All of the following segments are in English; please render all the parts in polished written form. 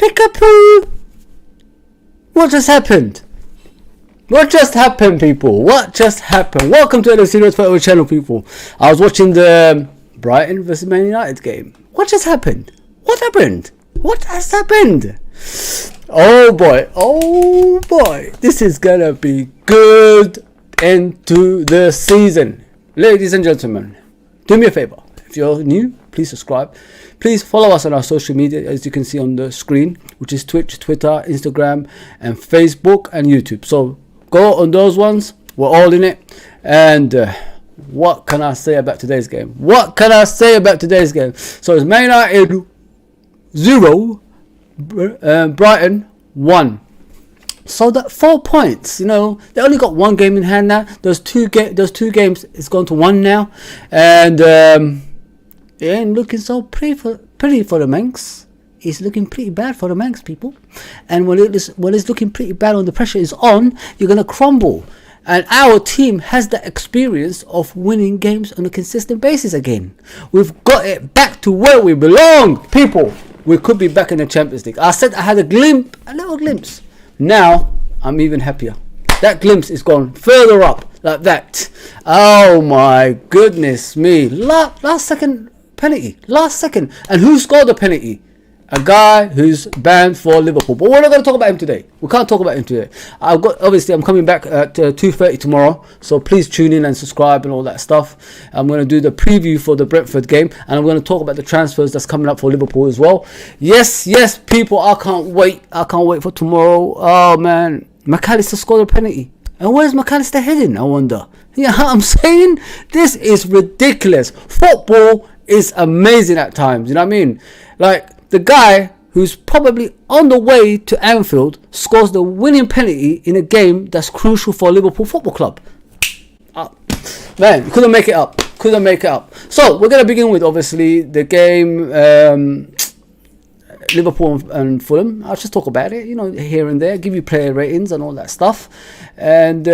Peekaboo! What just happened? What just happened, people? What just happened? Welcome to LFC Red Forever channel, people. I was watching the Brighton vs Man United game. What just happened? What happened? What has happened? Oh boy, this is gonna be good into the season. Ladies and gentlemen, do me a favor. If you're new, please subscribe. Please follow us on our social media, as you can see on the screen, which is Twitch, Twitter, Instagram, and Facebook and YouTube. So go on those ones. We're all in it. And what can I say about today's game? So it's Man United 0, Brighton 1. So that 4 points, you know, they only got one game in hand now. Those two games, it's gone to one now, and it ain't looking so pretty for the Manx. It's looking pretty bad for the Manx, people. And when it's looking pretty bad, when the pressure is on, you're gonna crumble. And our team has the experience of winning games on a consistent basis again. We've got it back to where we belong, people. We could be back in the Champions League. I said I had a little glimpse. Now I'm even happier. That glimpse is gone further up like that. Oh my goodness me! Last second penalty. Last second. And who scored the penalty? A guy who's banned for Liverpool. But we're not going to talk about him today. We can't talk about him today. I'm coming back at 2:30 tomorrow. So please tune in and subscribe and all that stuff. I'm going to do the preview for the Brentford game. And I'm going to talk about the transfers that's coming up for Liverpool as well. Yes, people. I can't wait. For tomorrow. Oh, man. McAllister scored a penalty. And where's McAllister heading, I wonder? Yeah, I'm saying? This is ridiculous. Football is amazing at times. You know what I mean? Like, the guy who's probably on the way to Anfield scores the winning penalty in a game that's crucial for Liverpool Football Club. Man, couldn't make it up. So we're going to begin with, obviously, the game Liverpool and Fulham. I'll just talk about it, you know, here and there, give you player ratings and all that stuff. And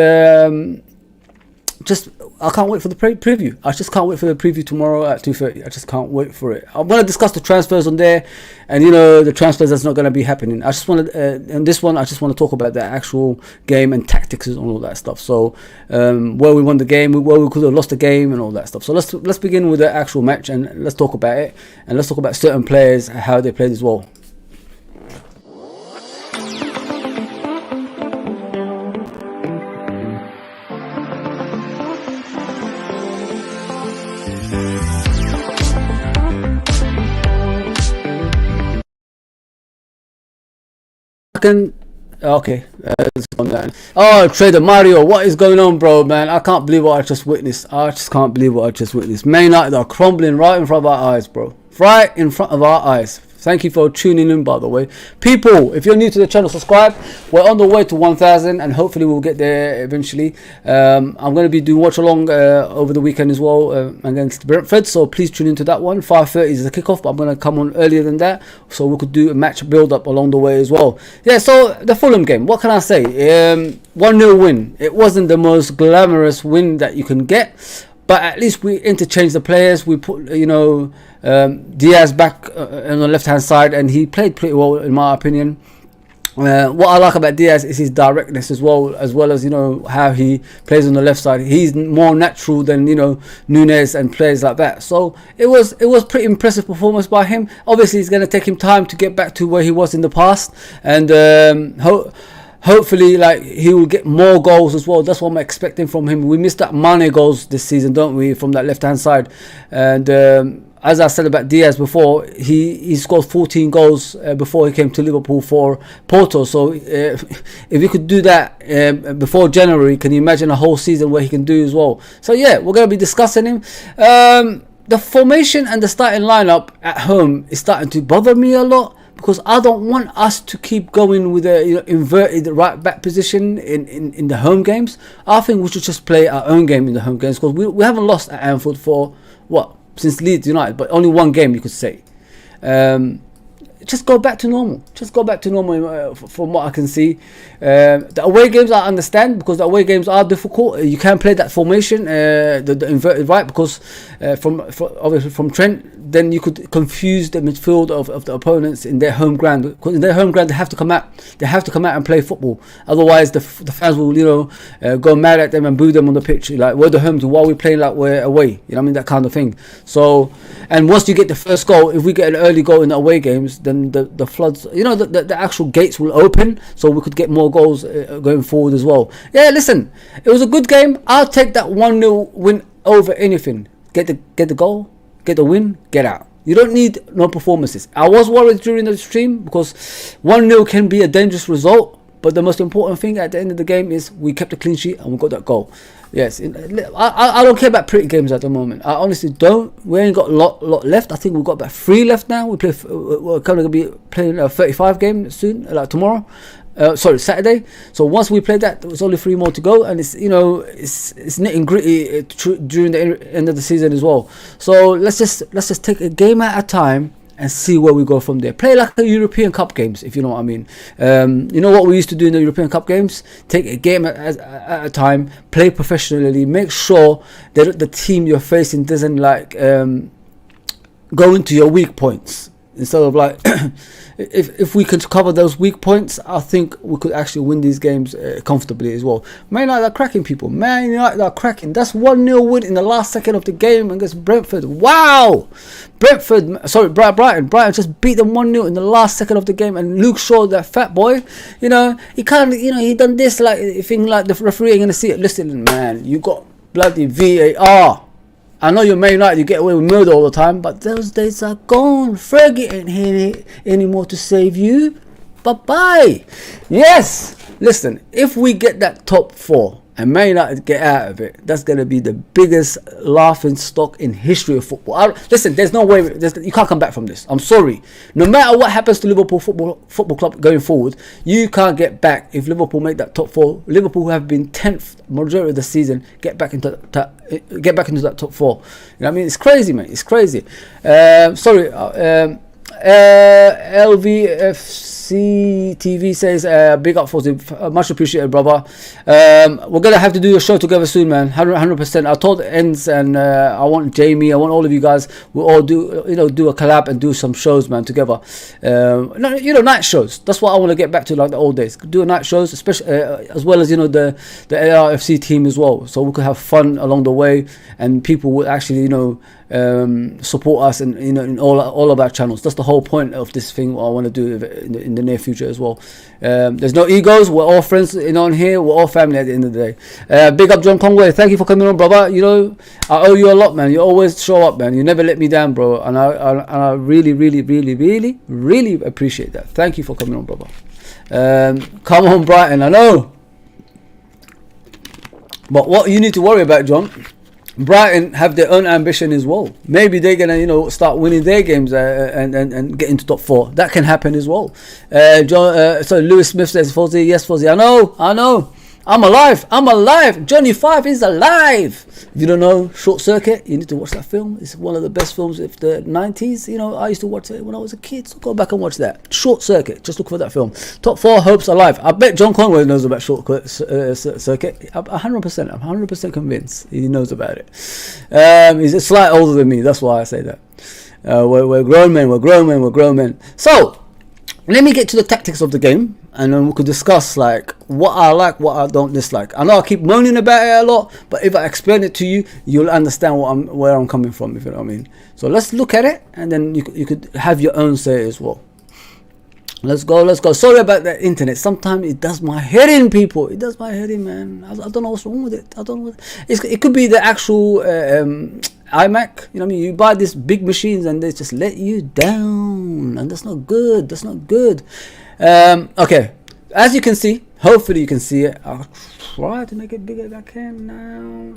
I can't wait for the preview. I just can't wait for the preview tomorrow at 2:30. I just can't wait for it. I'm going to discuss the transfers on there, and you know, the transfers that's not going to be happening. I just want to, in this one, I just want to talk about the actual game and tactics and all that stuff. So where we won the game, where we could have lost the game, and all that stuff. So let's begin with the actual match, and let's talk about it, and let's talk about certain players, how they played as well. Okay, oh, Trader Mario, what is going on, bro, man? I can't believe what I just witnessed. Man United are crumbling right in front of our eyes, bro. Right in front of our eyes. Thank you for tuning in, by the way. People, if you're new to the channel, subscribe. We're on the way to 1,000, and hopefully we'll get there eventually. I'm going to be doing watch along over the weekend as well against Brentford, so please tune into that one. 5:30 is the kickoff, but I'm going to come on earlier than that, so we could do a match build-up along the way as well. Yeah, so the Fulham game, what can I say? 1-0 win. It wasn't the most glamorous win that you can get, but at least we interchanged the players. We put, you know, Diaz back on the left hand side, and he played pretty well in my opinion. What I like about Diaz is his directness as well as you know how he plays on the left side. He's more natural than, you know, Nunes and players like that. So it was pretty impressive performance by him. Obviously it's going to take him time to get back to where he was in the past, and hopefully, like, he will get more goals as well. That's what I'm expecting from him. We missed that Mane goals this season, don't we, from that left hand side. And as I said about Diaz before, he scored 14 goals before he came to Liverpool for Porto. So if he could do that before January, can you imagine a whole season where he can do as well? So yeah, we're going to be discussing him. The formation and the starting lineup at home is starting to bother me a lot, because I don't want us to keep going with a, you know, inverted right back position in the home games. I think we should just play our own game in the home games, because we haven't lost at Anfield for since Leeds United, but only one game, you could say. Just go back to normal. From what I can see. The away games I understand, because the away games are difficult. You can play that formation, the inverted right, because obviously from Trent, then you could confuse the midfield of the opponents in their home ground. Because in their home ground, they have to come out. They have to come out and play football. Otherwise, the fans will, go mad at them and boo them on the pitch. Like, we're the home team, why are we playing like we're away? You know what I mean? That kind of thing. So, and once you get the first goal, if we get an early goal in the away games, then the floods, the actual gates will open, so we could get more goals going forward as well. Yeah, listen, it was a good game. I'll take that 1-0 win over anything. Get the goal, get the win, get out. You don't need no performances. I was worried during the stream because 1-0 can be a dangerous result, but the most important thing at the end of the game is we kept a clean sheet and we got that goal. Yes, I don't care about pretty games at the moment. I honestly don't. We ain't got a lot left. I think we've got about 3 left now. We're kind of going to be playing a 35 game soon, like tomorrow. Saturday. So once we play that, there's only 3 more to go, and it's nitty gritty during the end of the season as well. So let's just take a game at a time and see where we go from there. Play like the European Cup games, if you know what I mean. You know what we used to do in the European Cup games? Take a game at a time, play professionally, make sure that the team you're facing doesn't go into your weak points. Instead of if we could cover those weak points, I think we could actually win these games comfortably as well. Man United are cracking, people. Man United are cracking. That's 1-0 win in the last second of the game against Brentford. Wow! Brighton just beat them 1-0 in the last second of the game, and Luke Shaw, that fat boy, he done this thing like the referee ain't gonna see it. Listen, man, you got bloody VAR. I know you're Man United, you get away with murder all the time, but those days are gone. Fergie ain't here anymore to save you. Bye-bye. Yes. Listen, if we get that top 4 and Man United get out of it, that's going to be the biggest laughing stock in history of football. Listen, there's no way, you can't come back from this. I'm sorry. No matter what happens to Liverpool Football Club going forward, you can't get back. If Liverpool make that top 4, Liverpool, who have been 10th majority of the season, get back into that top 4. You know what I mean? It's crazy, man. It's crazy. LVFC TV says, big up for the much appreciated, brother. We're gonna have to do a show together soon, man. 100%. I told Ends and I want Jamie, I want all of you guys. We'll all do a collab and do some shows, man, together. Night shows. That's what I want to get back to, like the old days. Do a night shows, especially as well as the LFC team as well. So we could have fun along the way, and people would actually support us and in all of our channels. That's the whole point of this thing. What I want to do in the near future as well. There's no egos. We're all friends on here. We're all family at the end of the day. Big up John Conway. Thank you for coming on, brother. I owe you a lot, man. You always show up, man. You never let me down, bro, and I really, really, really, really, really appreciate that. Thank you for coming on, brother. Come on, Brighton. I know, but what you need to worry about, John, Brighton have their own ambition as well. Maybe they're gonna, start winning their games and get into top 4. That can happen as well. Lewis Smith says, Fozzie, yes, Fozzie. I know. I'm alive. Johnny Five is alive. If you don't know Short Circuit, you need to watch that film. It's one of the best films of the 90s. I used to watch it when I was a kid, so go back and watch that. Short Circuit, just look for that film. Top 4 hopes alive. I bet John Conway knows about Short Circuit. I'm 100% convinced he knows about it. He's a slight older than me, that's why I say that. We're grown men. So, let me get to the tactics of the game, and then we could discuss what I like, what I don't dislike. I know I keep moaning about it a lot, but if I explain it to you, you'll understand where I'm coming from, if you know what I mean. So let's look at it, and then you could have your own say as well. Let's go. Sorry about that internet. Sometimes it does my head in, people. It does my head in, man. I don't know what's wrong with it. It could be the actual iMac. You know what I mean? You buy these big machines and they just let you down, and that's not good. Okay, as you can see, hopefully you can see it. I'll try to make it bigger if I can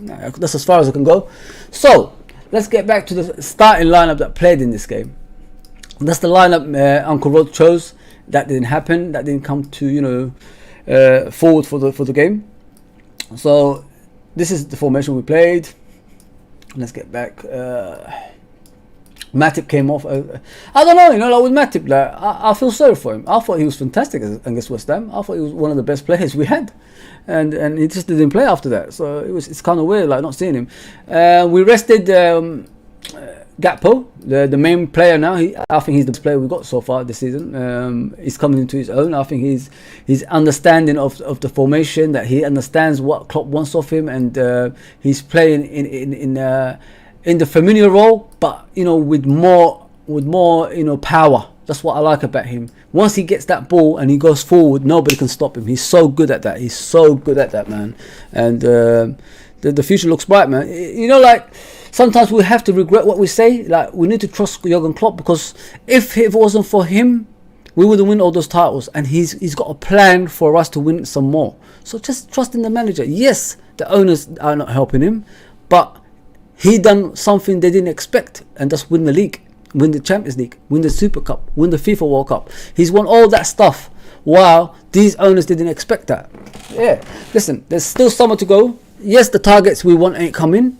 now. That's as far as I can go. So let's get back to the starting lineup that played in this game. That's the lineup Uncle Rod chose. That didn't happen. That didn't come to forward for the game. So this is the formation we played. Let's get back. Matip came off. I don't know, with Matip, I feel sorry for him. I thought he was fantastic against West Ham. I thought he was one of the best players we had, and he just didn't play after that. So it's kind of weird, not seeing him. We rested Gakpo, the main player now. I think he's the best player we've got so far this season. He's coming into his own. I think he's understanding of the formation, that he understands what Klopp wants of him, and he's playing in the familiar role, but with more power. That's what I like about him. Once he gets that ball and he goes forward, nobody can stop him. He's so good at that. He's so good at that, man. And the future looks bright, man. Like, sometimes we have to regret what we say. Like, we need to trust Jurgen Klopp, because if it wasn't for him, we wouldn't win all those titles. And he's got a plan for us to win some more. So just trust in the manager. Yes, the owners are not helping him, but he done something they didn't expect, and that's win the league, win the Champions League, win the Super Cup, win the FIFA World Cup. He's won all that stuff, while these owners didn't expect that. Yeah, listen, there's still summer to go. Yes, the targets we want ain't coming,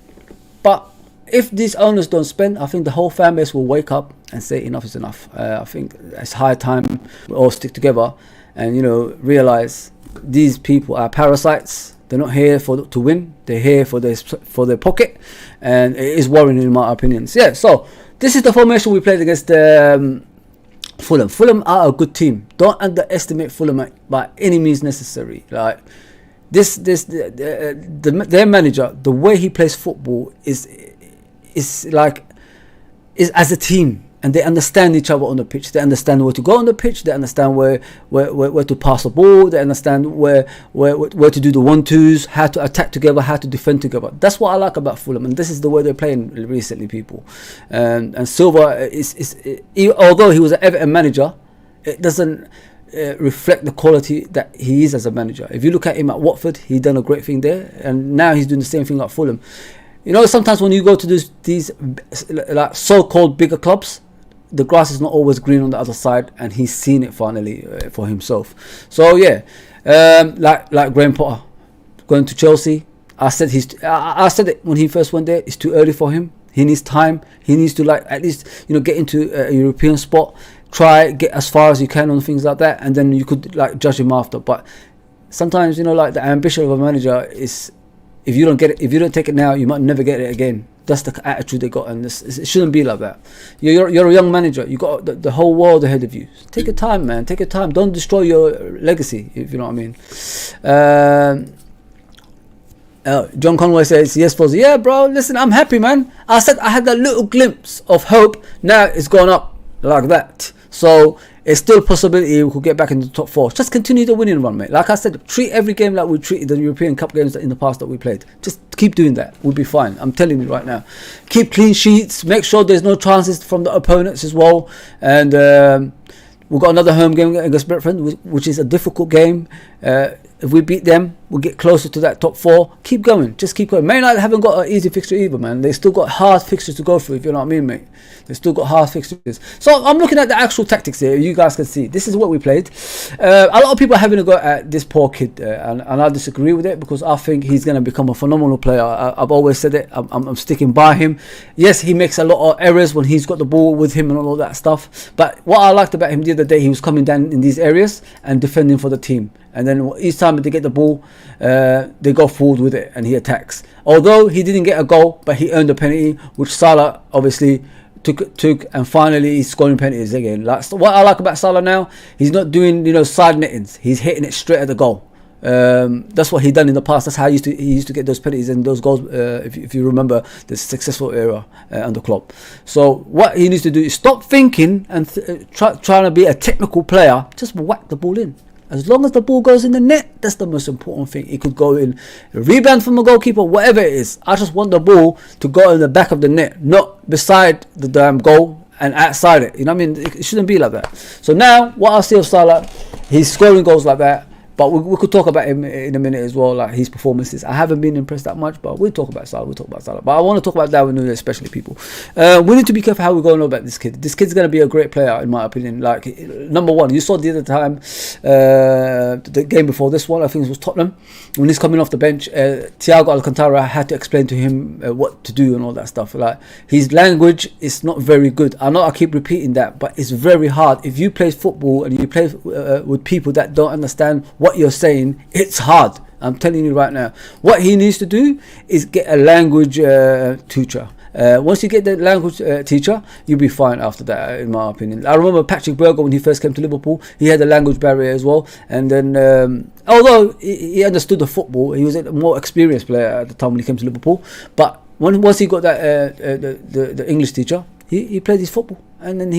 but if these owners don't spend, I think the whole fan base will wake up and say enough is enough. I think it's high time we all stick together and realize these people are parasites. They're not here to win. They're here for their pocket, and it is worrying in my opinion. So, yeah, so this is the formation we played against Fulham. Fulham are a good team. Don't underestimate Fulham by any means necessary. Like their manager, the way he plays football is as a team, and they understand each other on the pitch. They understand where to go on the pitch. They understand where to pass the ball. They understand where to do the 1-2s, how to attack together, how to defend together. That's what I like about Fulham, and this is the way they're playing recently, people. And Silva although he was an Everton manager, it doesn't reflect the quality that he is as a manager. If you look at him at Watford, he done a great thing there, and now he's doing the same thing at Fulham. Sometimes when you go to these like so-called bigger clubs, the grass is not always green on the other side, and he's seen it finally for himself. So yeah, like Graham Potter going to Chelsea. I said it when he first went there. It's too early for him. He needs time. He needs to at least get into a European spot. Try get as far as you can on things like that, and then you could judge him after. But sometimes the ambition of a manager is, if you don't get it, if you don't take it now, you might never get it again. That's the attitude they got, and it shouldn't be like that. You're a young manager. You got the whole world ahead of you. Take your time, man. Take your time. Don't destroy your legacy, if you know what I mean. John Conway says, yes, Fozzie. Yeah, bro. Listen, I'm happy, man. I said I had that little glimpse of hope. Now it's gone up like that. So it's still a possibility we could get back into the top 4. Just continue the winning run, mate. Like I said, treat every game like we treated the European Cup games in the past that we played. Just keep doing that. We'll be fine. I'm telling you right now. Keep clean sheets. Make sure there's no chances from the opponents as well. And we've got another home game against Brentford, which is a difficult game. If we beat them, we'll get closer to that top 4. Keep going. Just keep going. Man United haven't got an easy fixture either, man. They still got hard fixtures to go through, if you know what I mean, mate. They still got hard fixtures. So I'm looking at the actual tactics here. You guys can see. This is what we played. A lot of people are having a go at this poor kid, and I disagree with it, because I think he's going to become a phenomenal player. I've always said it. I'm sticking by him. Yes, he makes a lot of errors when he's got the ball with him and all that stuff. But what I liked about him the other day, he was coming down in these areas and defending for the team. And then each time they get the ball, they go forward with it and he attacks. Although he didn't get a goal, but he earned a penalty, which Salah obviously took, and finally he's scoring penalties again. What I like about Salah now, he's not doing side nettings. He's hitting it straight at the goal. That's what he done in the past. That's how he used to get those penalties and those goals. If you remember the successful era under Klopp. So what he needs to do is stop thinking and trying to be a technical player. Just whack the ball in. As long as the ball goes in the net, that's the most important thing. It could go in a rebound from a goalkeeper, whatever it is. I just want the ball to go in the back of the net, not beside the damn goal and outside it. You know what I mean? It shouldn't be like that. So now, what I see of Salah, he's scoring goals like that. But we could talk about him in a minute as well, like his performances. I haven't been impressed that much, but we'll talk about Salah. But I want to talk about Darwin Núñez, especially, people. We need to be careful how we're going about this kid. This kid's going to be a great player, in my opinion. Like, number one, you saw the other time, the game before this one, I think it was Tottenham. When he's coming off the bench, Thiago Alcantara had to explain to him what to do and all that stuff. Like, his language is not very good. I know I keep repeating that, but it's very hard. If you play football and you play with people that don't understand what you're saying, it's hard. I'm telling you right now. What he needs to do is get a language tutor, Once you get the language teacher, you'll be fine after that, in my opinion. I remember Patrick Berger, when he first came to Liverpool, he had a language barrier as well. And then, although he understood the football, he was a more experienced player at the time when he came to Liverpool. But once he got that the English teacher, he played his football. And then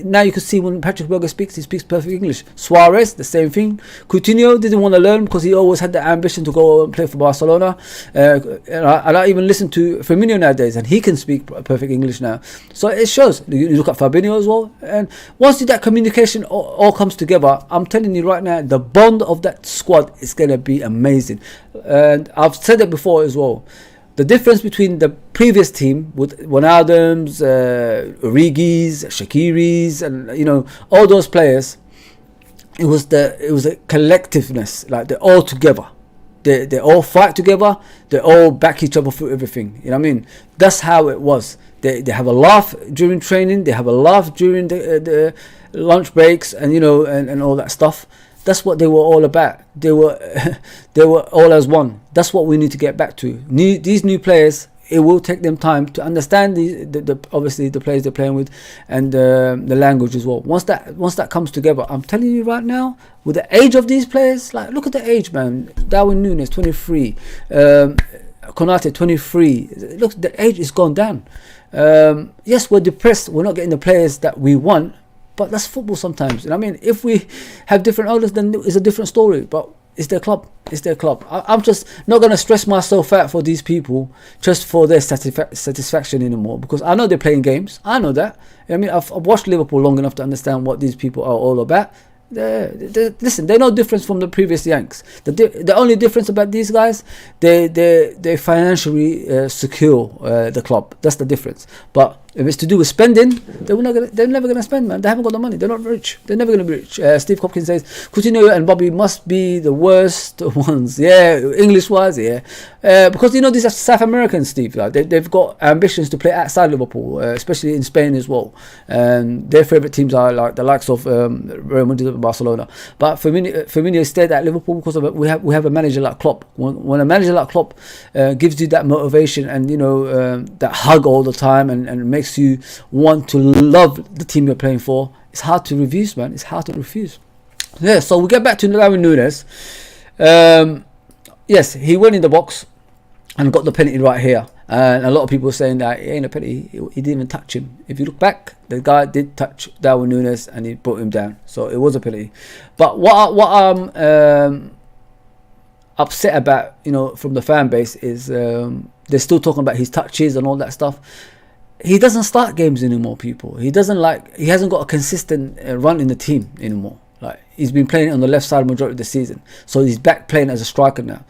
now you can see when Patrick Berger speaks, he speaks perfect English. Suarez, the same thing. Coutinho didn't want to learn because he always had the ambition to go and play for Barcelona. And I even listen to Firmino nowadays, and he can speak perfect English now. So it shows. You look at Fabinho as well. And once that communication all comes together, I'm telling you right now, the bond of that squad is going to be amazing. And I've said it before as well. The difference between the previous team with Wijnaldum's, Origi's, Shaqiri's, and all those players, it was a collectiveness. Like, they're all together. They all fight together. They all back each other for everything. You know what I mean? That's how it was. They have a laugh during training. They have a laugh during the lunch breaks, and and all that stuff. That's what they were all about. They were all as one. That's what we need to get back to. These new players, it will take them time to understand the obviously the players they're playing with, and the language as well. Once that comes together, I'm telling you right now, with the age of these players, like, look at the age, man. Darwin Núñez, 23. Konate, 23. Look, the age is gone down. Yes, we're depressed. We're not getting the players that we want. But that's football sometimes. I mean, if we have different owners, then it's a different story. But it's their club. It's their club. I'm just not going to stress myself out for these people just for their satisfaction anymore. Because I know they're playing games. I know that. I mean, I've watched Liverpool long enough to understand what these people are all about. Listen, they're no different from the previous Yanks. The only difference about these guys, they financially secure the club. That's the difference. But if it's to do with spending, they're never gonna spend, man. They haven't got the money. They're not rich. They're never gonna be rich. Steve Hopkins says Coutinho and Bobby must be the worst ones. Yeah, English wise, yeah. Because these are South Americans, Steve. Like, they've got ambitions to play outside Liverpool, especially in Spain as well. And their favourite teams are like the likes of Real Madrid and Barcelona. But Firmino stayed at Liverpool because of we have a manager like Klopp. When a manager like Klopp gives you that motivation and that hug all the time and makes you want to love the team you're playing for, it's hard to refuse, man. It's hard to refuse. Yeah, so we get back to Darwin Núñez. Yes, he went in the box and got the penalty right here. And a lot of people are saying that it ain't a penalty. He didn't even touch him. If you look back, the guy did touch Darwin Núñez and he brought him down. So it was a penalty. But what I'm upset about, from the fan base is they're still talking about his touches and all that stuff. He doesn't start games anymore, people. He hasn't got a consistent run in the team anymore. Like, he's been playing on the left side majority of the season, so he's back playing as a striker now.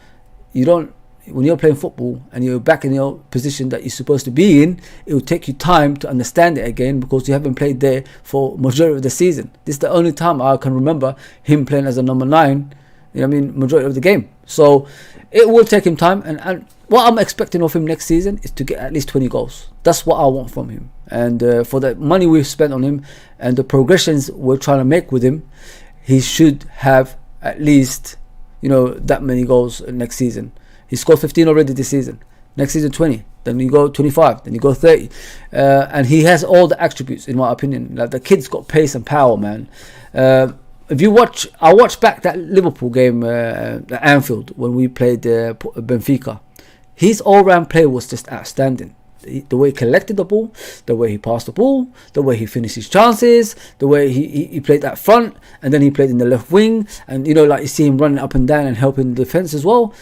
When you're playing football and you're back in your position that you're supposed to be in, it will take you time to understand it again because you haven't played there for majority of the season. This is the only time I can remember him playing as a number 9. Majority of the game. So it will take him time, and what I'm expecting of him next season is to get at least 20 goals. That's what I want from him. And for the money we've spent on him and the progressions we're trying to make with him, he should have at least, that many goals next season. He scored 15 already this season. Next season 20. Then you go 25. Then you go 30. And he has all the attributes, in my opinion. Like, the kid's got pace and power, man. If you watch, I watched back that Liverpool game at Anfield when we played Benfica. His all-round play was just outstanding. The way he collected the ball, the way he passed the ball, the way he finished his chances, the way he played that front, and then he played in the left wing, and like you see him running up and down and helping the defence as well.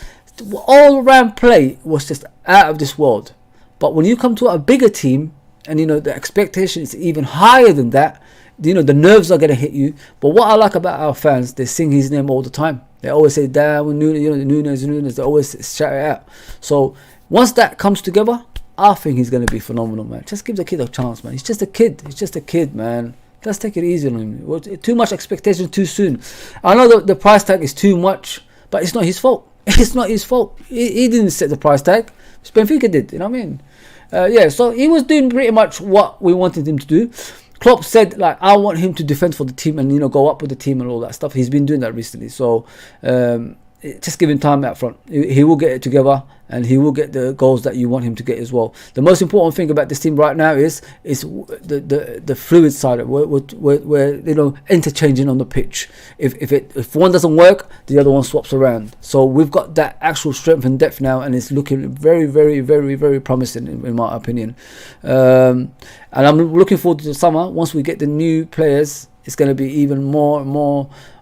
All-round play was just out of this world. But when you come to a bigger team, and the expectation is even higher than that, the nerves are going to hit you. But what I like about our fans, they sing his name all the time. They always say Darwin Núñez. They always shout it out. So once that comes together, I think he's going to be phenomenal, man. Just give the kid a chance, man. He's just a kid, man. Let's take it easy on him. Too much expectation too soon. I know the price tag is too much, but it's not his fault. It's not his fault. He didn't set the price tag. Benfica did. You know what I mean? So he was doing pretty much what we wanted him to do. Klopp said, like, I want him to defend for the team and go up with the team and all that stuff. He's been doing that recently. So just give him time up front. He will get it together, and he will get the goals that you want him to get as well. The most important thing about this team right now is the fluid side. We're you know, interchanging on the pitch. If one doesn't work, the other one swaps around. So we've got that actual strength and depth now, and it's looking very, very, very, very promising in my opinion. And I'm looking forward to the summer. Once we get the new players, it's going to be even more,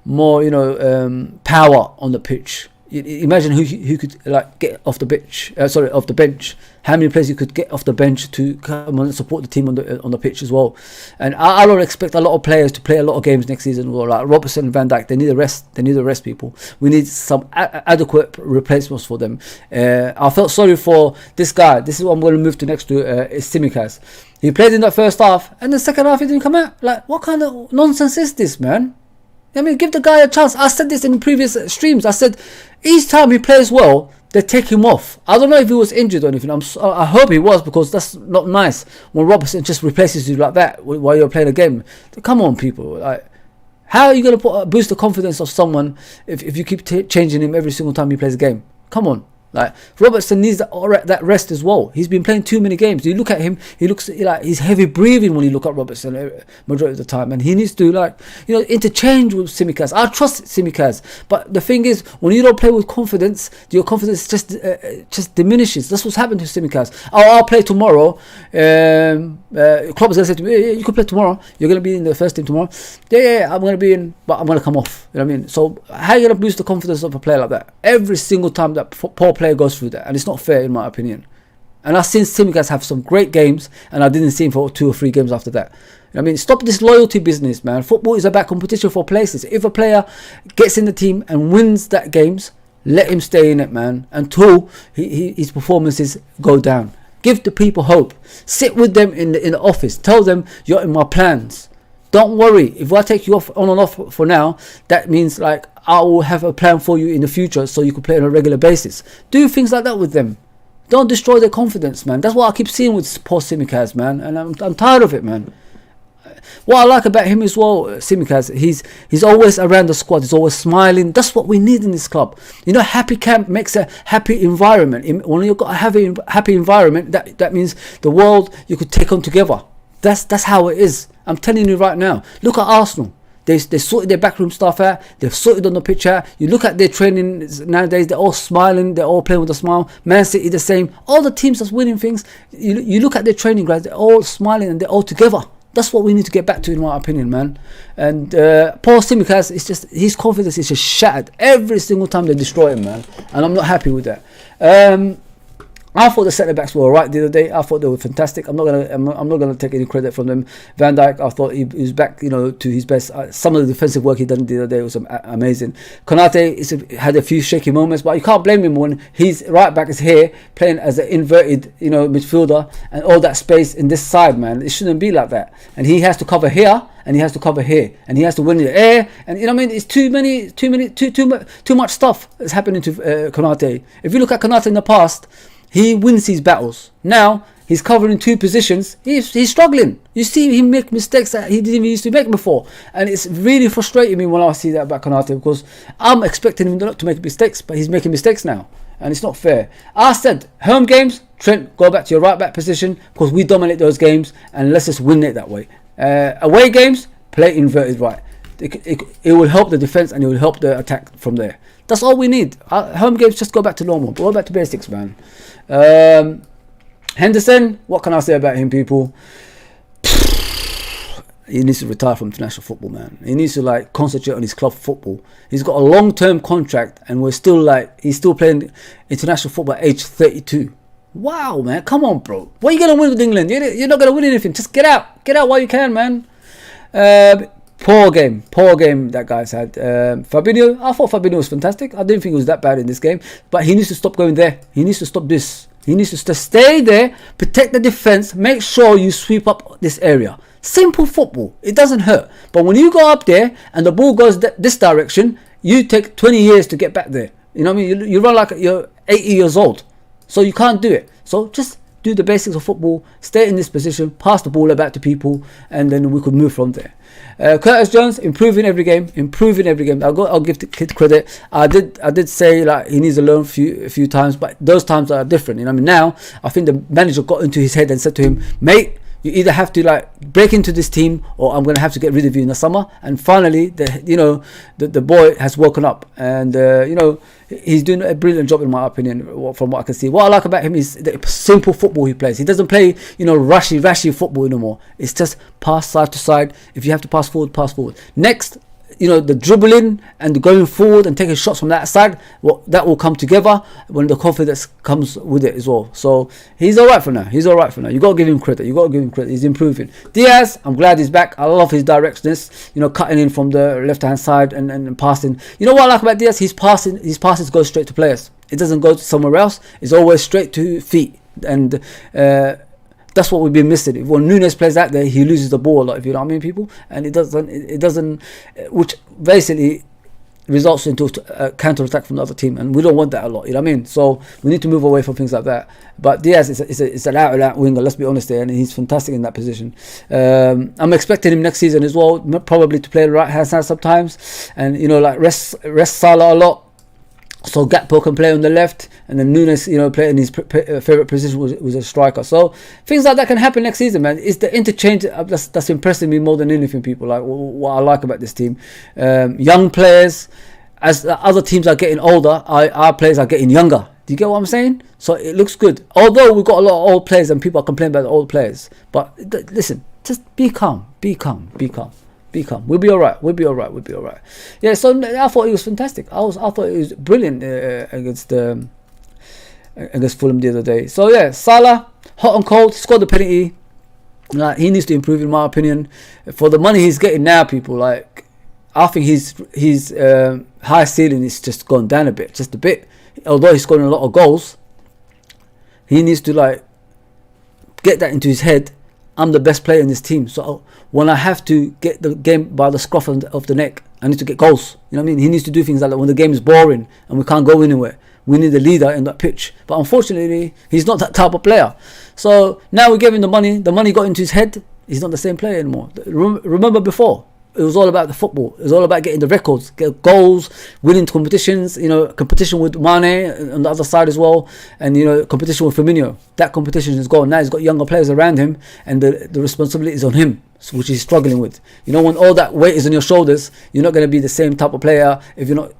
you know, power on the pitch. Imagine who could like get off the bench. Off the bench. How many players you could get off the bench to come and support the team on the pitch as well. And I don't expect a lot of players to play a lot of games next season. Well, like Robertson and Van Dijk, they need a rest. They need to rest, people. We need some adequate replacements for them. I felt sorry for this guy. This is what I'm going to move to next to. Is Tsimikas. He played in that first half, and the second half he didn't come out. Like, what kind of nonsense is this, man? I mean, give the guy a chance. I said this in previous streams. I said each time he plays well, they take him off. I don't know if he was injured or anything. I hope he was, because that's not nice when Robertson just replaces you like that while you're playing a game. Come on, people. Like, how are you going to boost the confidence of someone if you keep changing him every single time he plays a game? Come on. Like, Robertson needs that rest as well. He's been playing too many games. You look at him, he looks like he's heavy breathing when you look at Robertson majority of the time, and he needs to, like, you know, interchange with Tsimikas. I trust Tsimikas, but the thing is, when you don't play with confidence, your confidence just diminishes. That's what's happened to Tsimikas. I'll play tomorrow. Klopp is gonna say to me, yeah, you can play tomorrow. You're gonna be in the first team tomorrow. Yeah, I'm gonna be in, but I'm gonna come off. You know what I mean? So how are you gonna boost the confidence of a player like that? Every single time that poor player goes through that, and it's not fair in my opinion. And I've seen Tsimikas have some great games, and I didn't see him for 2 or 3 games after that. I mean, stop this loyalty business, man. Football is about competition for places. If a player gets in the team and wins that games, let him stay in it, man, until his performances go down. Give the people hope. Sit with them in the office. Tell them you're in my plans. Don't worry. If I take you off on and off for now, that means, like, I will have a plan for you in the future so you can play on a regular basis. Do things like that with them. Don't destroy their confidence, man. That's what I keep seeing with poor Tsimikas, man. And I'm tired of it, man. What I like about him as well, Tsimikas, he's always around the squad. He's always smiling. That's what we need in this club. You know, happy camp makes a happy environment. When you've got a happy environment, that means the world you could take on together. That's how it is. I'm telling you right now. Look at Arsenal. They sorted their backroom stuff out. They've sorted on the pitch out. You look at their training nowadays. They're all smiling. They're all playing with a smile. Man City the same. All the teams that's winning things. You look at their training guys. They're all smiling and they're all together. That's what we need to get back to, in my opinion, man. And Paul Tsimikas, it's just, his confidence is just shattered every single time they destroy him, man. And I'm not happy with that. I thought the centre backs were alright the other day. I thought they were fantastic. I'm not gonna take any credit from them. Van Dijk, I thought he was back, you know, to his best. Some of the defensive work he done the other day was amazing. Konate had a few shaky moments, but you can't blame him when his right back is here playing as an inverted, you know, midfielder, and all that space in this side, man. It shouldn't be like that. And he has to cover here, and he has to cover here, and he has to win in the air. And you know what I mean? It's too much stuff that's happening to Konate. If you look at Konate in the past, he wins his battles. Now he's covering 2 positions. He's struggling. You see him make mistakes that he didn't even used to make before, and it's really frustrating me when I see that about Konate, because I'm expecting him not to make mistakes, but he's making mistakes now, and it's not fair. I said home games, Trent, go back to your right back position, because we dominate those games, and let's just win it that way. Away games, play inverted right. It will help the defense and it will help the attack from there. That's all we need. Home games, just go back to normal. Go back to basics, man. Henderson, what can I say about him, people? He needs to retire from international football, man. He needs to, like, concentrate on his club football. He's got a long-term contract, and he's still playing international football at age 32. Wow, man, come on, bro. What are you gonna win with England? You're not gonna win anything. Just get out while you can, man. Poor game that guy's had. Fabinho, I thought Fabinho was fantastic. I didn't think he was that bad in this game, but he needs to stop going there. He needs to stop this. He needs to stay there, protect the defense, make sure you sweep up this area. Simple football. It doesn't hurt. But when you go up there and the ball goes this direction, you take 20 years to get back there. You know what I mean? You run like you're 80 years old. So you can't do it. So just do the basics of football, stay in this position, pass the ball about to people, and then we could move from there. Curtis Jones improving every game. I'll give the kid credit. I did say like he needs to learn a few times, but those times are different. You know what I mean? Now I think the manager got into his head and said to him, mate, you either have to like break into this team, or I'm gonna have to get rid of you in the summer. And finally, the boy has woken up, and he's doing a brilliant job in my opinion. From what I can see, what I like about him is the simple football he plays. He doesn't play rashy football anymore. It's just pass side to side. If you have to pass forward, pass forward. Next, the dribbling and the going forward and taking shots from that side, that will come together when the confidence comes with it as well. So he's alright for now. You got to give him credit. He's improving. Diaz, I'm glad he's back. I love his directness, cutting in from the left hand side and passing. You know what I like about Diaz? His passes go straight to players. It doesn't go to somewhere else. It's always straight to feet. And that's what we've been missing. When Nunes plays out there, he loses the ball a lot, if you know what I mean, people. And it doesn't, which basically results into a counter-attack from the other team. And we don't want that a lot, you know what I mean? So we need to move away from things like that. But Diaz is an out-and-out winger, let's be honest there, and he's fantastic in that position. I'm expecting him next season as well, probably to play the right-hand side sometimes. And, rest Salah a lot. So Gakpo can play on the left, and then Nunes, play in his favourite position was a striker. So things like that can happen next season, man. It's the interchange that's impressing me more than anything, people. Like what I like about this team, young players. As the other teams are getting older, our players are getting younger. Do you get what I'm saying? So it looks good. Although we've got a lot of old players, and people are complaining about the old players. But listen, just be calm. We'll be all right. Yeah, so I thought it was fantastic. I thought it was brilliant against Fulham the other day. So yeah, Salah, hot and cold, scored the penalty. Like, he needs to improve, in my opinion. For the money he's getting now, people, like, I think his high ceiling is just gone down just a bit. Although he's scoring a lot of goals, he needs to like get that into his head. I'm the best player in this team, so when I have to get the game by the scruff of the neck, I need to get goals. You know what I mean? He needs to do things like that when the game is boring and we can't go anywhere. We need a leader in that pitch. But unfortunately, he's not that type of player. So now we give him the money. The money got into his head. He's not the same player anymore. Remember before? It was all about the football. It was all about getting the records, get goals, winning competitions, competition with Mane on the other side as well, and, competition with Firmino. That competition is gone. Now he's got younger players around him, and the responsibility is on him, which he's struggling with. When all that weight is on your shoulders, you're not going to be the same type of player if you're not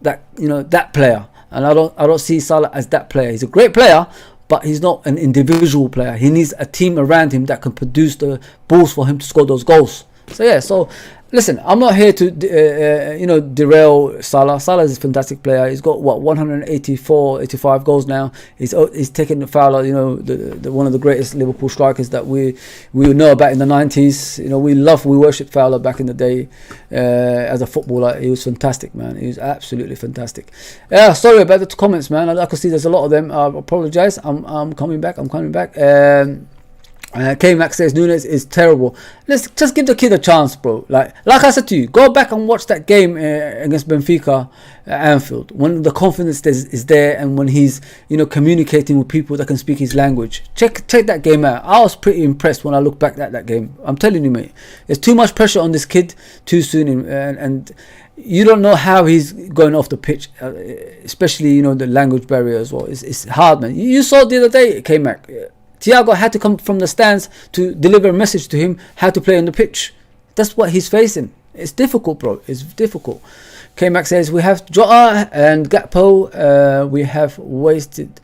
that player. And I don't see Salah as that player. He's a great player, but he's not an individual player. He needs a team around him that can produce the balls for him to score those goals. So yeah, listen, I'm not here to derail Salah. Salah is a fantastic player. He's got 85 goals now. He's taken the Fowler, the one of the greatest Liverpool strikers that we know about in the 90s. We worshipped Fowler back in the day as a footballer. He was fantastic, man. He was absolutely fantastic. Yeah, sorry about the comments, man. I can see there's a lot of them. I apologise. I'm coming back. K-Mac says Nunes is terrible. Let's just give the kid a chance, bro. Like I said to you, go back and watch that game against Benfica at Anfield, when the confidence is there, and when he's communicating with people that can speak his language. Check that game out. I was pretty impressed when I look back at that game. I'm telling you, mate, there's too much pressure on this kid too soon, and you don't know how he's going off the pitch, especially the language barrier as well. It's hard, man. You saw the other day, K-Mac. Thiago had to come from the stands to deliver a message to him how to play on the pitch. That's what he's facing. It's difficult, bro. It's difficult. K-Mac says, we have Jota and Gakpo. We have wasted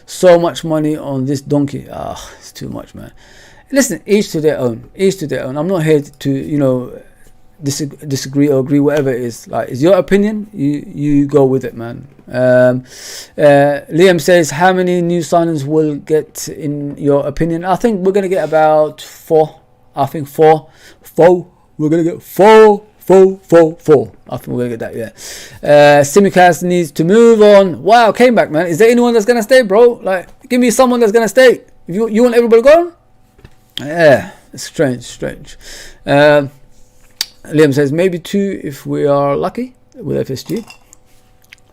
so much money on this donkey. It's too much, man. Listen, each to their own. I'm not here to, disagree or agree, whatever it is. Like, it's your opinion. You go with it, man. Liam says, how many new signings will get in your opinion? I think we're gonna get about 4. I think 4. We're gonna get 4. I think we're gonna get that. Yeah. Simicast needs to move on. Wow, came back, man. Is there anyone that's gonna stay, bro? Like, give me someone that's gonna stay. If you want everybody gone? Yeah, it's strange. Liam says maybe 2 if we are lucky with FSG.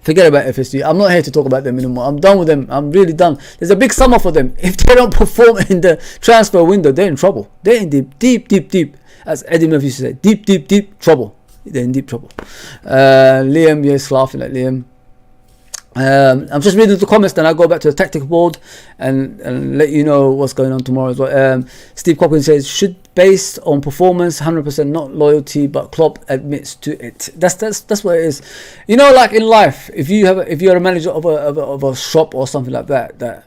Forget about FSG. I'm not here to talk about them anymore. I'm done with them. I'm really done. There's a big summer for them. If they don't perform in the transfer window, they're in trouble. They're in deep, as Eddie Murphy used to say, deep trouble. They're in deep trouble. Liam, yes, laughing at Liam. I'm just reading the comments, then I'll go back to the tactical board and let you know what's going on tomorrow as well. Steve Cochran says, should based on performance, 100%, not loyalty, but Klopp admits to it. That's what it is. You know, like in life, if you're a manager of a shop or something like that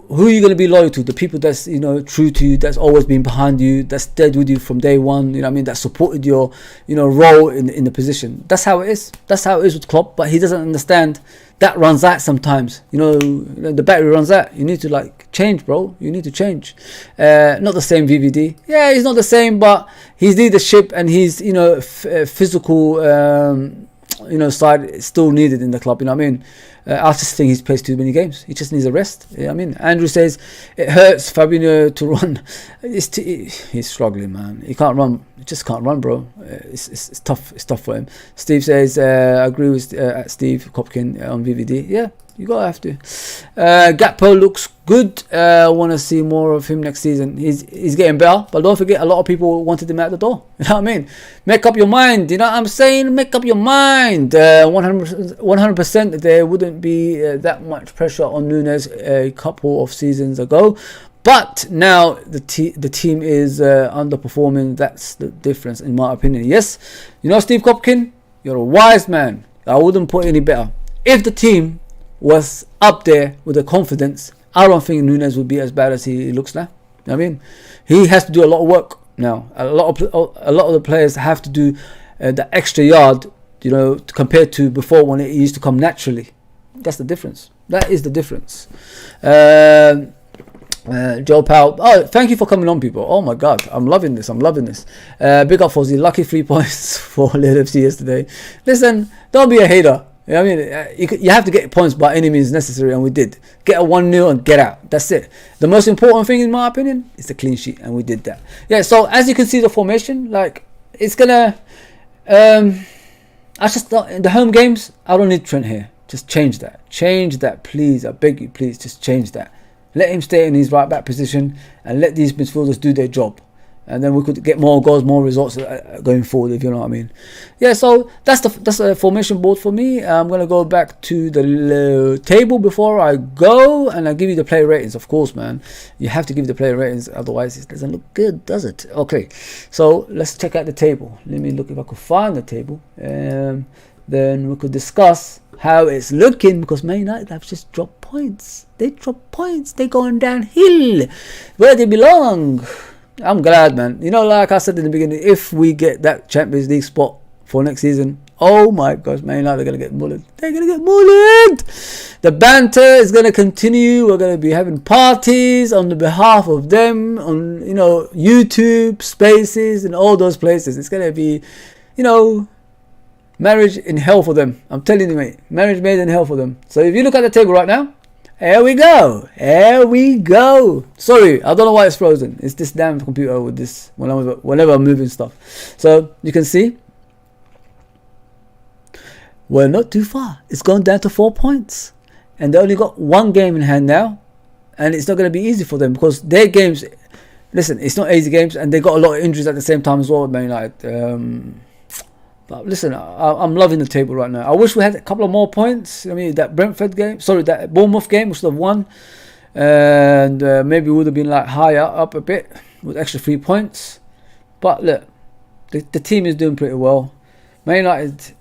who are you going to be loyal to? The people that's, you know, true to you, that's always been behind you, that's dead with you from day one, you know what I mean, that supported your, you know, role in the position. That's how it is. That's how it is with Klopp, but he doesn't understand that runs out sometimes. You know, the battery runs out. You need to, like, change, bro. You need to change. Not the same VVD. Yeah, he's not the same, but his leadership and his, you know, physical, you know, side is still needed in the club, you know what I mean? I just think he's played too many games. He just needs a rest. Yeah, I mean, Andrew says it hurts Fabinho to run. He's struggling, man. He can't run. He just can't run, bro. It's tough. It's tough for him. Steve says, I agree with Steve Kopkin on VVD. Yeah, you gotta have to. Gakpo looks good. I want to see more of him next season. He's getting better, but don't forget, a lot of people wanted him out the door. You know what I mean? Make up your mind. You know what I'm saying? Make up your mind. 100%. There wouldn't be that much pressure on Nunes a couple of seasons ago, but now the team is underperforming. That's the difference, in my opinion. Yes, you know, Steve Kopkin, you're a wise man. I wouldn't put any better. If the team was up there with the confidence, I don't think Nunes would be as bad as he looks now. You know what I mean, he has to do a lot of work now. A lot of the players have to do the extra yard, you know, compared to before when it used to come naturally. That's the difference. That is the difference. Joe Powell, oh, thank you for coming on, people. Oh my god, I'm loving this. Big up for the lucky 3 points for LFC yesterday. Listen, don't be a hater. You know what I mean? You have to get points by any means necessary, and we did. Get a 1-0 and get out. That's it. The most important thing, in my opinion, is the clean sheet, and we did that. Yeah, so as you can see, the formation, like, it's gonna... I just thought, in the home games, I don't need Trent here. Just change that. Change that, please. I beg you, please, just change that. Let him stay in his right back position, and let these midfielders do their job. And then we could get more goals, more results going forward, if you know what I mean. Yeah, so that's a formation board for me. I'm going to go back to the table before I go, and I'll give you the player ratings, of course, man. You have to give the player ratings, otherwise it doesn't look good, does it? Okay, so let's check out the table. Let me look if I could find the table. Then we could discuss how it's looking, because Man United have just dropped points. They dropped points. They're going downhill where they belong. I'm glad, man. You know, like I said in the beginning, if we get that Champions League spot for next season, oh my gosh, Man United are going to get mullered. They're going to get mullered. The banter is going to continue. We're going to be having parties on the behalf of them on, you know, YouTube, Spaces, and all those places. It's going to be, you know, marriage in hell for them. I'm telling you, mate. Marriage made in hell for them. So if you look at the table right now, here we go. Here we go. Sorry, I don't know why it's frozen. It's this damn computer with this whenever I'm moving stuff. So you can see we're not too far. It's gone down to 4 points, and they only got 1 game in hand now, and it's not going to be easy for them because their games. Listen, it's not easy games, and they got a lot of injuries at the same time as well. Man United. But listen, I'm loving the table right now. I wish we had a couple of more points. I mean, that that Bournemouth game, we should have won. And maybe we would have been like higher up a bit with extra 3 points. But look, the team is doing pretty well. Man United,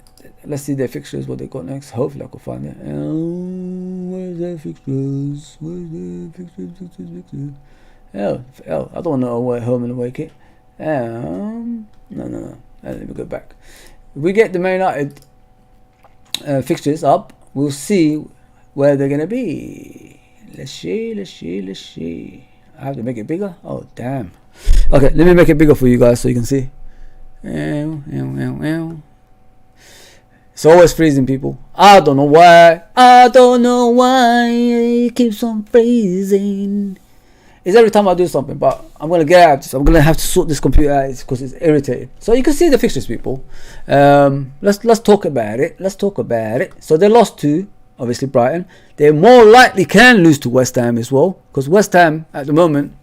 let's see their fixtures, what they got next. Hopefully I can find it. Where's their fixtures? Hell, I don't know where home and away kit. No. Let me go back. If we get the Man United fixtures up, we'll see where they're going to be. Let's see. I have to make it bigger. Oh, damn. Okay, let me make it bigger for you guys so you can see. It's always freezing, people. I don't know why. It keeps on freezing. It's every time I do something, but I'm gonna get out of this. I'm gonna have to sort this computer out because it's irritating. So you can see the fixtures, people. Let's talk about it. Let's talk about it. So they lost to, obviously, Brighton. They more likely can lose to West Ham as well, because West Ham at the moment,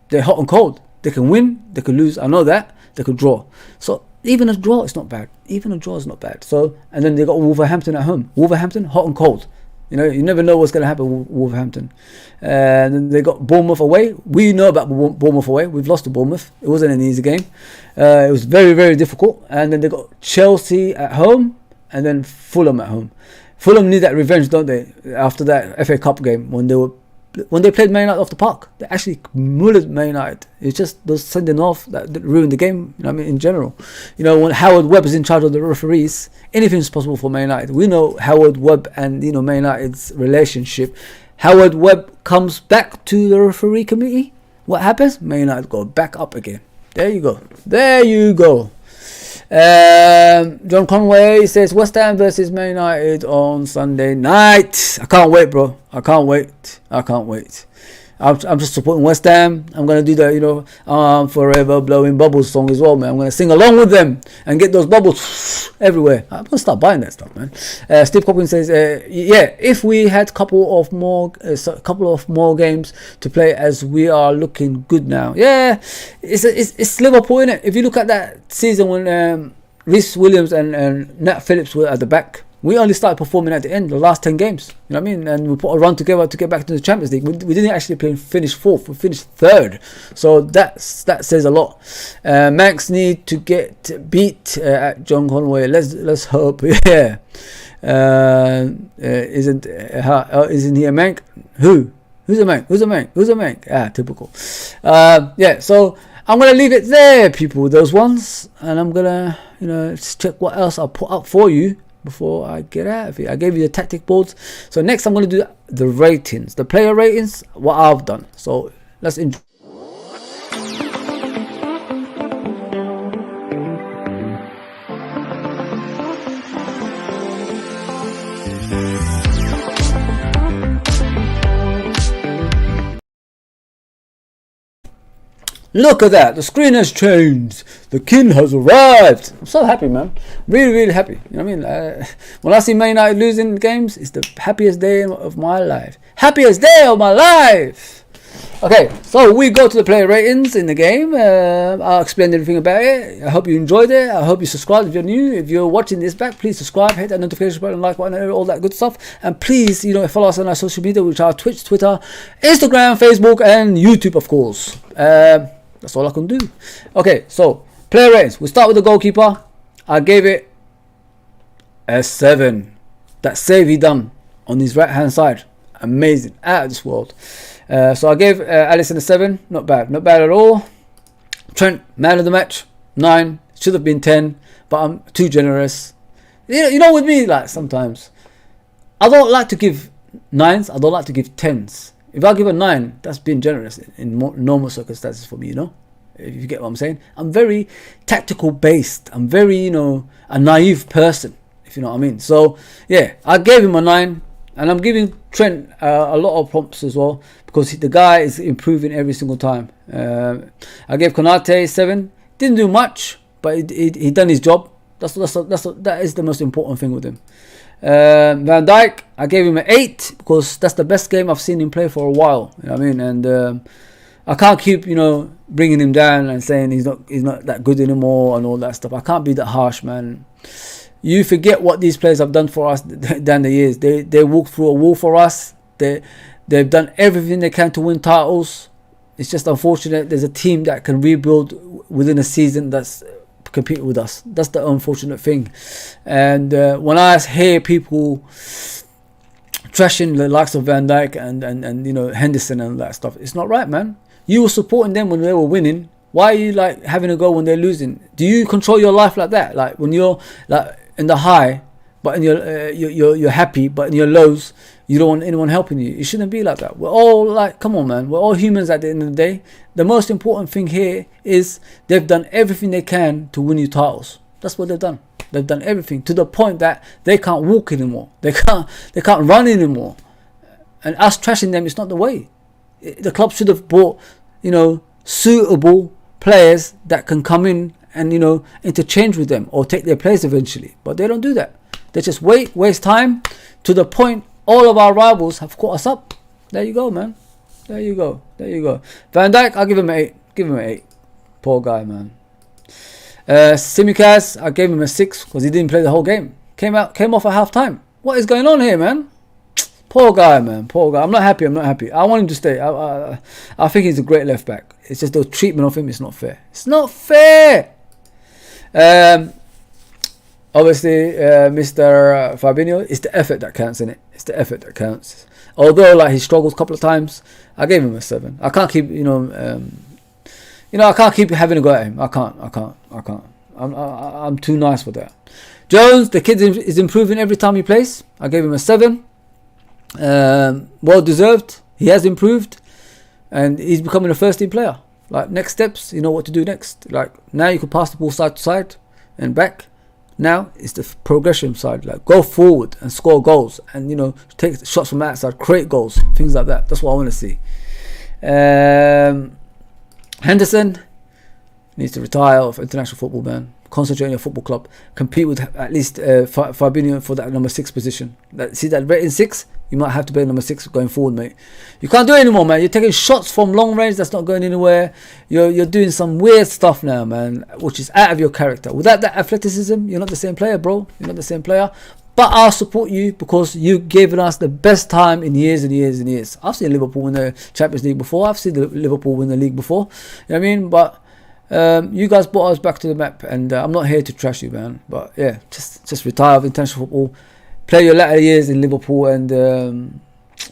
they're hot and cold. They can win, they can lose. I know that. They could draw. So even a draw is not bad. Even a draw is not bad. So, and then they got Wolverhampton at home. Wolverhampton, hot and cold. You know, you never know what's going to happen with Wolverhampton. And then they got Bournemouth away. We know about Bournemouth away. We've lost to Bournemouth. It wasn't an easy game. It was very, very difficult. And then they got Chelsea at home, and then Fulham at home. Fulham need that revenge, don't they? After that FA Cup game, when they played Man United off the park, they actually mullered Man United. It's just those sending off that ruined the game. You know what I mean? In general, you know, when Howard Webb is in charge of the referees, anything's possible for Man United. We know Howard Webb and, you know, Man United's relationship. Howard Webb comes back to the referee committee. What happens? Man United go back up again. There you go. There you go. John Conway says West Ham versus Man United on Sunday night. I can't wait, bro. I can't wait. I'm just supporting West Ham. I'm going to do the, you know, Forever Blowing Bubbles song as well, man. I'm going to sing along with them and get those bubbles everywhere. I'm going to start buying that stuff, man. Steve Coppin says, yeah, if we had a couple of more games to play, as we are looking good now. Yeah, it's Liverpool, innit? If you look at that season when Reece Williams and Nat Phillips were at the back, we only started performing at the end, the last 10 games. You know what I mean? And we put a run together to get back to the Champions League. We didn't actually finish fourth. We finished third. So that says a lot. Manx need to get beat at John Conway. Let's hope. Yeah. Isn't he a Manx? Who's a Manx? Ah, typical. Yeah. So I'm gonna leave it there, people. Those ones, and I'm gonna, you know, check what else I'll put up for you before I get out of here. I gave you the tactic boards. So next I'm going to do the ratings, the player ratings, what I've done. So let's enjoy. Look at that, the screen has changed. The king has arrived. I'm so happy, man. Really, really happy. You know what I mean? When I see Man United losing games, it's the happiest day of my life. Happiest day of my life. Okay, so we go to the player ratings in the game. I'll explain everything about it. I hope you enjoyed it. I hope you subscribe if you're new. If you're watching this back, please subscribe, hit that notification button, like button, all that good stuff. And please, you know, follow us on our social media, which are Twitch, Twitter, Instagram, Facebook, and YouTube, of course. That's all I can do. Okay, so player ratings. We start with the goalkeeper. I gave it a 7. That save he done on his right hand side, amazing, out of this world. So I gave Alisson a 7. Not bad at all. Trent, man of the match, 9. Should have been 10, but I'm too generous. You know, with me, like, sometimes I don't like to give 9s. I don't like to give 10s. If I give a 9, that's being generous in normal circumstances for me, you know? If you get what I'm saying. I'm very tactical based. I'm very, you know, a naive person, if you know what I mean. So, yeah, I gave him a 9. And I'm giving Trent a lot of prompts as well, because the guy is improving every single time. I gave Konate 7. Didn't do much, but he done his job. That is the most important thing with him. Van Dijk, I gave him an 8 because that's the best game I've seen him play for a while. You know what I mean? And I can't keep, you know, bringing him down and saying he's not that good anymore and all that stuff. I can't be that harsh, man. You forget what these players have done for us down the years. They walked through a wall for us. They've done everything they can to win titles. It's just unfortunate there's a team that can rebuild within a season that's compete with us. That's the unfortunate thing. And when I hear people trashing the likes of Van Dijk and you know, Henderson and that stuff, it's not right, man. You were supporting them when they were winning. Why are you like having a go when they're losing? Do you control your life like that? Like when you're like in the high, but in you're happy, but in your lows, you don't want anyone helping you. It shouldn't be like that. We're all like, come on, man. We're all humans at the end of the day. The most important thing here is they've done everything they can to win you titles. That's what they've done. They've done everything to the point that they can't walk anymore. They can't run anymore. And us trashing them is not the way. the club should have bought, you know, suitable players that can come in and, you know, interchange with them or take their place eventually. But they don't do that. They just waste time, to the point all of our rivals have caught us up. There you go, man. There you go. Van Dijk, I'll give him an 8. Give him an 8. Poor guy, man. Simicaz, I gave him a 6 because he didn't play the whole game. Came off at half time. What is going on here, man? Poor guy, man. Poor guy. I'm not happy. I want him to stay. I think he's a great left back. It's just the treatment of him is not fair. It's not fair. Obviously, Mr. Fabinho, it's the effort that counts, innit? It's the effort that counts. Although, like, he struggled a couple of times, I gave him a 7. I can't keep, I can't keep having a go at him. I can't. I'm too nice for that. Jones, the kid is improving every time he plays. I gave him a 7. Well deserved. He has improved, and he's becoming a first team player. Like, next steps, you know what to do next. Like, now you can pass the ball side to side and back. Now it's the progression side. Like, go forward and score goals, and, you know, take shots from outside, create goals, things like that. That's what I want to see. Henderson needs to retire off international football, man. Concentrate on your football club. Compete with at least Fabinho for that number 6 position. See that rating 6? You might have to play number 6 going forward, mate. You can't do it anymore, man. You're taking shots from long range that's not going anywhere. You're doing some weird stuff now, man, which is out of your character. Without that athleticism, you're not the same player, bro. You're not the same player. But I'll support you because you've given us the best time in years and years and years. I've seen Liverpool win the Champions League before. I've seen Liverpool win the league before. You know what I mean? But you guys brought us back to the map, and I'm not here to trash you, man. But yeah, just retire of international football. Play your latter years in Liverpool and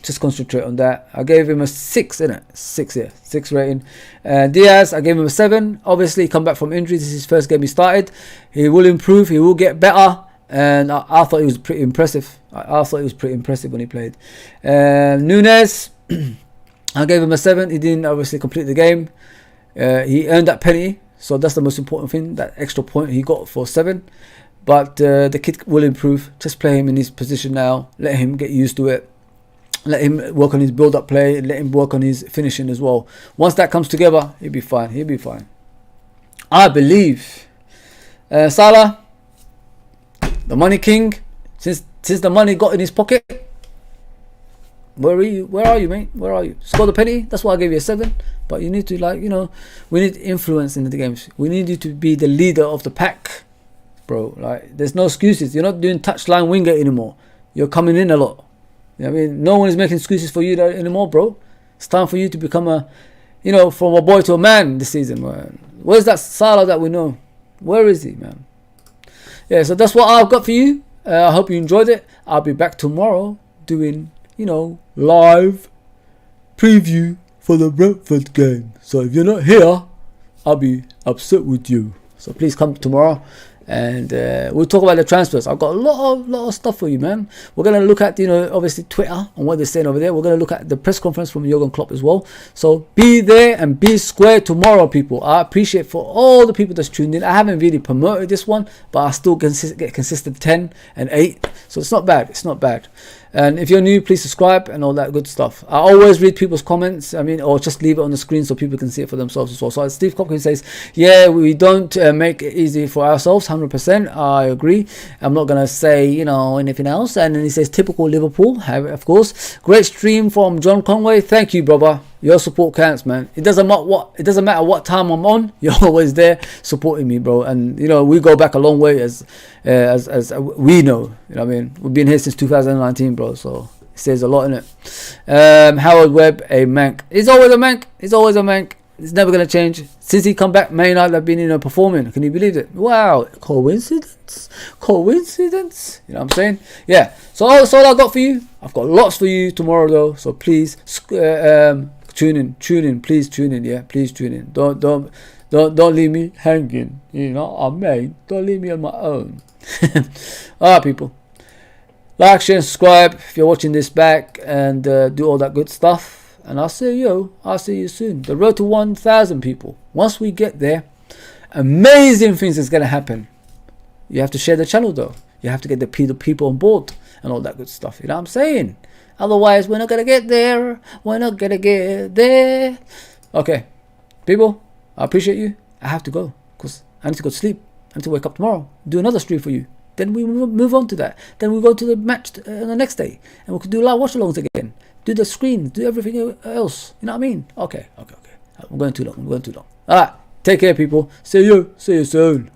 just concentrate on that. I gave him a 6, innit? 6, yeah. 6 rating. Diaz, I gave him a 7. Obviously, he come back from injury. This is his first game he started. He will improve. He will get better. And I thought he was pretty impressive. I thought he was pretty impressive when he played. Nunez, I gave him a 7. He didn't obviously complete the game. He earned that penalty. So that's the most important thing. That extra point he got for 7. But the kid will improve. Just play him in his position now. Let him get used to it. Let him work on his build-up play. Let him work on his finishing as well. Once that comes together, he'll be fine. I believe. Salah, the money king. Since the money got in his pocket. Where are you, mate? Where are you? Score the penny. That's why I gave you a 7. But you need to, we need influence in the games. We need you to be the leader of the pack. Bro, like, there's no excuses. You're not doing touchline winger anymore. You're coming in a lot. You know what I mean? No one is making excuses for you anymore, bro. It's time for you to become from a boy to a man this season, man. Where's that Salah that we know? Where is he, man? Yeah, so that's what I've got for you. I hope you enjoyed it. I'll be back tomorrow doing, live preview for the Brentford game. So if you're not here, I'll be upset with you. So please come tomorrow. And we'll talk about the transfers. I've got a lot of stuff for you, man. We're going to look at, obviously Twitter and what they're saying over there. We're going to look at the press conference from Jurgen Klopp as well. So be there and be square tomorrow, people. I appreciate for all the people that's tuned in. I haven't really promoted this one, but I still get consistent 10 and 8. So it's not bad. And if you're new, please subscribe and all that good stuff. I always read people's comments, or just leave it on the screen so people can see it for themselves as well. So Steve Hopkins says, yeah, we don't make it easy for ourselves, 100%. I agree. I'm not going to say, anything else. And then he says, typical Liverpool, of course. Great stream from John Conway. Thank you, brother. Your support counts, man. It doesn't matter what time I'm on. You're always there supporting me, bro. And we go back a long way as we know. You know what I mean? We've been here since 2019, bro. So it says a lot in it. Howard Webb, a mank. He's always a mank. It's never gonna change. Since he come back, Man United have been performing. Can you believe it? Wow, coincidence. You know what I'm saying? Yeah. So that's all I got for you. I've got lots for you tomorrow though. So please tune in. Please tune in. Yeah, please tune in. Don't leave me hanging. Don't leave me on my own. Alright, people. Like, share, and subscribe if you're watching this back, and do all that good stuff. And I'll see you soon. The road to 1,000 people. Once we get there, amazing things is gonna happen. You have to share the channel though. You have to get the people on board and all that good stuff. You know what I'm saying? Otherwise, we're not gonna get there. We're not gonna get there. Okay, people, I appreciate you. I have to go because I need to go to sleep. I need to wake up tomorrow, do another stream for you. Then we move on to that. Then we go to the match on the next day, and we could do live watch-alongs again. Do the screen, do everything else. You know what I mean? Okay. I'm going too long. All right, take care, people. See you soon.